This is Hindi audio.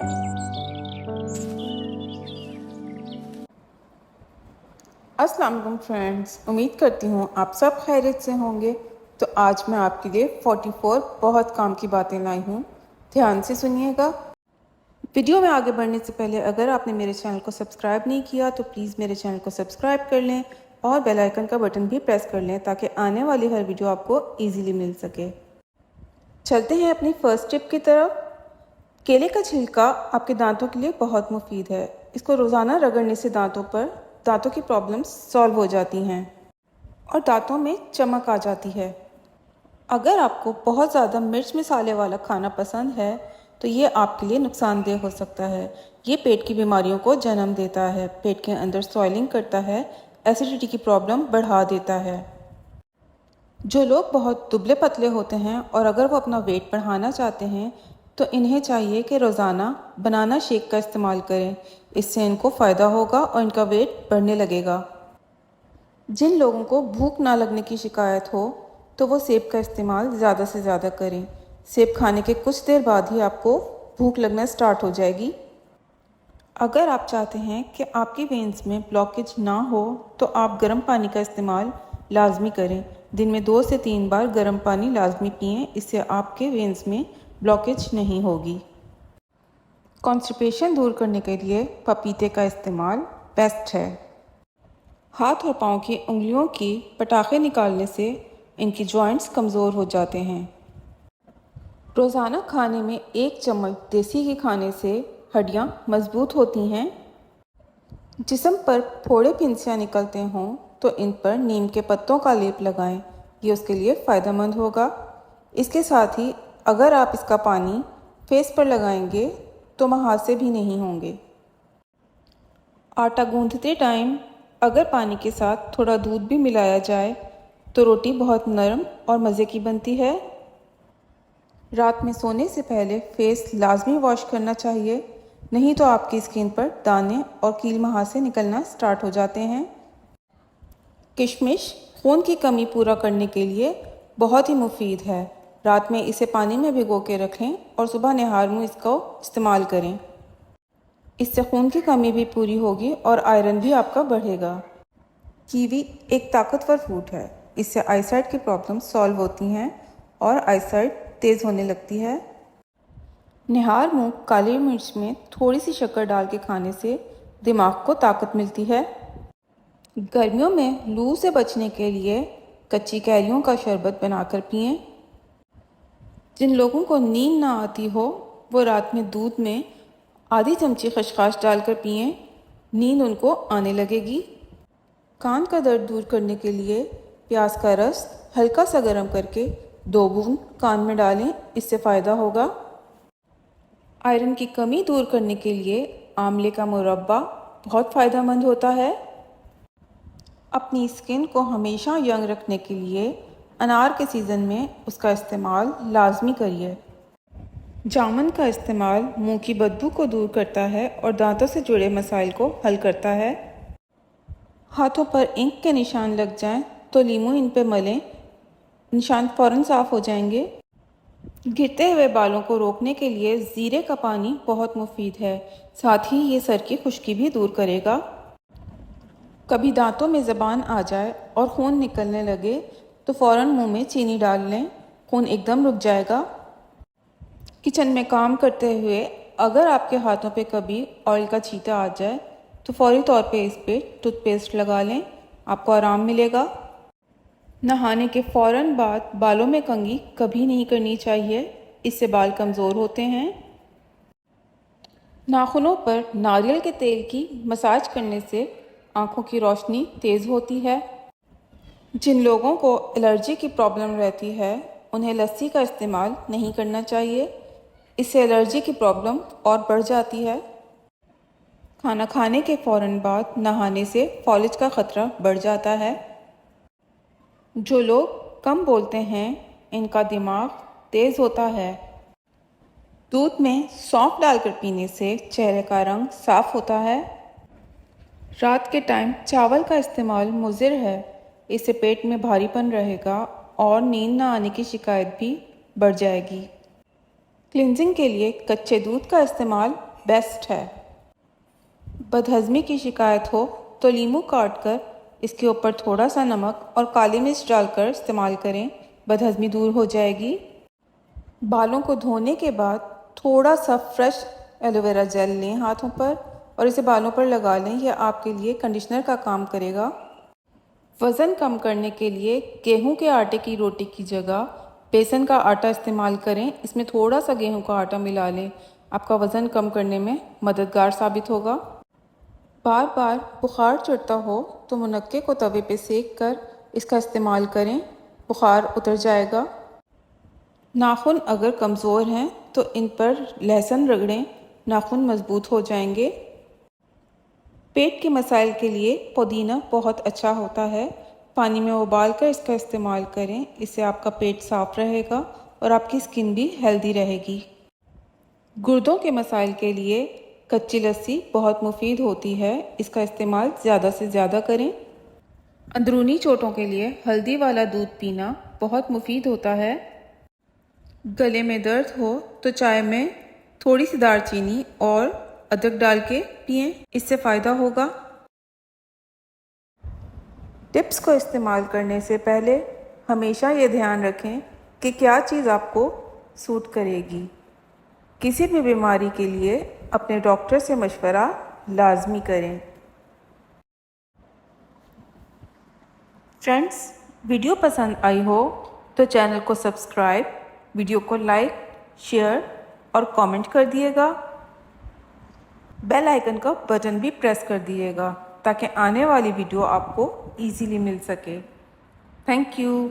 अस्सलाम वालेकुम फ्रेंड्स, उम्मीद करती हूँ आप सब खैरियत से होंगे। तो आज मैं आपके लिए 44 बहुत काम की बातें लाई हूँ। ध्यान से सुनिएगा। वीडियो में आगे बढ़ने से पहले अगर आपने मेरे चैनल को सब्सक्राइब नहीं किया तो प्लीज़ मेरे चैनल को सब्सक्राइब कर लें और बेल आइकन का बटन भी प्रेस कर लें ताकि आने वाली हर वीडियो आपको ईजीली मिल सके। चलते हैं अपनी फर्स्ट टिप की तरफ। केले का छिलका आपके दांतों के लिए बहुत मुफीद है। इसको रोज़ाना रगड़ने से दांतों की प्रॉब्लम्स सॉल्व हो जाती हैं और दांतों में चमक आ जाती है। अगर आपको बहुत ज़्यादा मिर्च मसाले वाला खाना पसंद है तो ये आपके लिए नुकसानदेह हो सकता है। ये पेट की बीमारियों को जन्म देता है, पेट के अंदर सॉइलिंग करता है, एसिडिटी की प्रॉब्लम बढ़ा देता है। जो लोग बहुत दुबले पतले होते हैं और अगर वो अपना वेट बढ़ाना चाहते हैं तो इन्हें चाहिए कि रोज़ाना बनाना शेक का इस्तेमाल करें। इससे इनको फ़ायदा होगा और इनका वेट बढ़ने लगेगा। जिन लोगों को भूख ना लगने की शिकायत हो तो वो सेब का इस्तेमाल ज़्यादा से ज़्यादा करें। सेब खाने के कुछ देर बाद ही आपको भूख लगना स्टार्ट हो जाएगी। अगर आप चाहते हैं कि आपकी वेन्स में ब्लॉकेज ना हो तो आप गर्म पानी का इस्तेमाल लाजमी करें। दिन में 2 से 3 बार गर्म पानी लाजमी पिएं, इससे आपके वेन्स में ब्लॉकेज नहीं होगी। कॉन्स्टिपेशन दूर करने के लिए पपीते का इस्तेमाल बेस्ट है। हाथ और पाँव की उंगलियों की पटाखे निकालने से इनकी जॉइंट्स कमज़ोर हो जाते हैं। रोज़ाना खाने में 1 चम्मच देसी घी खाने से हड्डियाँ मजबूत होती हैं। जिस्म पर फोड़े फिंसियाँ निकलते हों तो इन पर नीम के पत्तों का लेप लगाएं, ये उसके लिए फ़ायदेमंद होगा। इसके साथ ही अगर आप इसका पानी फेस पर लगाएंगे तो मुहासे भी नहीं होंगे। आटा गूंथते टाइम अगर पानी के साथ थोड़ा दूध भी मिलाया जाए तो रोटी बहुत नरम और मज़े की बनती है। रात में सोने से पहले फेस लाजमी वॉश करना चाहिए, नहीं तो आपकी स्किन पर दाने और कील मुहासे निकलना स्टार्ट हो जाते हैं। किशमिश खून की कमी पूरा करने के लिए बहुत ही मुफीद है। रात में इसे पानी में भिगो के रखें और सुबह निहार मुँह इसको इस्तेमाल करें। इससे खून की कमी भी पूरी होगी और आयरन भी आपका बढ़ेगा। कीवी एक ताकतवर फ्रूट है। इससे आईसाइट की प्रॉब्लम सॉल्व होती हैं और आईसाइट तेज़ होने लगती है। निहार मुँह काली मिर्च में थोड़ी सी शक्कर डाल के खाने से दिमाग को ताकत मिलती है। गर्मियों में लू से बचने के लिए कच्ची कैरियों का शरबत बनाकर पिएं। जिन लोगों को नींद ना आती हो वो रात में दूध में आधी चमची खसखस डालकर पिएं, नींद उनको आने लगेगी। कान का दर्द दूर करने के लिए प्याज का रस हल्का सा गर्म करके 2 बूंद कान में डालें, इससे फ़ायदा होगा। आयरन की कमी दूर करने के लिए आंवले का मुरब्बा बहुत फ़ायदेमंद होता है। अपनी स्किन को हमेशा यंग रखने के लिए अनार के सीज़न में उसका इस्तेमाल लाजमी करिए। जामुन का इस्तेमाल मुंह की बदबू को दूर करता है और दांतों से जुड़े मसाइल को हल करता है। हाथों पर इंक के निशान लग जाएं तो लीमू इन पे मलें, निशान फ़ौरन साफ़ हो जाएंगे। गिरते हुए बालों को रोकने के लिए ज़ीरे का पानी बहुत मुफीद है, साथ ही ये सर की खुश्की भी दूर करेगा। कभी दांतों में ज़बान आ जाए और खून निकलने लगे तो फ़ौरन मुंह में चीनी डाल लें, खून एकदम रुक जाएगा। किचन में काम करते हुए अगर आपके हाथों पे कभी ऑयल का छींटा आ जाए तो फौरी तौर पे इस पे टूथपेस्ट लगा लें, आपको आराम मिलेगा। नहाने के फ़ौरन बाद बालों में कंघी कभी नहीं करनी चाहिए, इससे बाल कमज़ोर होते हैं। नाखूनों पर नारियल के तेल की मसाज करने से आँखों की रोशनी तेज़ होती है। जिन लोगों को एलर्जी की प्रॉब्लम रहती है उन्हें लस्सी का इस्तेमाल नहीं करना चाहिए, इससे एलर्जी की प्रॉब्लम और बढ़ जाती है। खाना खाने के फ़ौरन बाद नहाने से फॉलिज का ख़तरा बढ़ जाता है। जो लोग कम बोलते हैं इनका दिमाग तेज़ होता है। दूध में सौंफ डालकर पीने से चेहरे का रंग साफ होता है। रात के टाइम चावल का इस्तेमाल मुज़िर है, इससे पेट में भारीपन रहेगा और नींद न आने की शिकायत भी बढ़ जाएगी। क्लिनजिंग के लिए कच्चे दूध का इस्तेमाल बेस्ट है। बदहज़मी की शिकायत हो तो नींबू काट कर इसके ऊपर थोड़ा सा नमक और काली मिर्च डालकर इस्तेमाल करें, बदहज़मी दूर हो जाएगी। बालों को धोने के बाद थोड़ा सा फ्रेश एलोवेरा जेल लें हाथों पर और इसे बालों पर लगा लें। यह आपके लिए कंडीशनर का काम करेगा। वज़न कम करने के लिए गेहूं के आटे की रोटी की जगह बेसन का आटा इस्तेमाल करें। इसमें थोड़ा सा गेहूं का आटा मिला लें, आपका वज़न कम करने में मददगार साबित होगा। बार बार बुखार चढ़ता हो तो मुनक्के को तवे पे सेक कर इसका इस्तेमाल करें, बुखार उतर जाएगा। नाखून अगर कमज़ोर हैं तो इन पर लहसुन रगड़ें, नाखून मजबूत हो जाएंगे। पेट के मसाइल के लिए पुदीना बहुत अच्छा होता है। पानी में उबाल कर इसका इस्तेमाल करें, इससे आपका पेट साफ रहेगा और आपकी स्किन भी हेल्दी रहेगी। गुर्दों के मसाइल के लिए कच्ची लस्सी बहुत मुफीद होती है, इसका इस्तेमाल ज़्यादा से ज़्यादा करें। अंदरूनी चोटों के लिए हल्दी वाला दूध पीना बहुत मुफीद होता है। गले में दर्द हो तो चाय में थोड़ी सी दालचीनी और अदरक डाल के पिएं, इससे फ़ायदा होगा। टिप्स को इस्तेमाल करने से पहले हमेशा ये ध्यान रखें कि क्या चीज़ आपको सूट करेगी। किसी भी बीमारी के लिए अपने डॉक्टर से मशवरा लाजमी करें। फ्रेंड्स, वीडियो पसंद आई हो तो चैनल को सब्सक्राइब, वीडियो को लाइक, शेयर और कमेंट कर दिएगा। बेल आइकन का बटन भी प्रेस कर दिएगा ताकि आने वाली वीडियो आपको इजीली मिल सके। Thank you.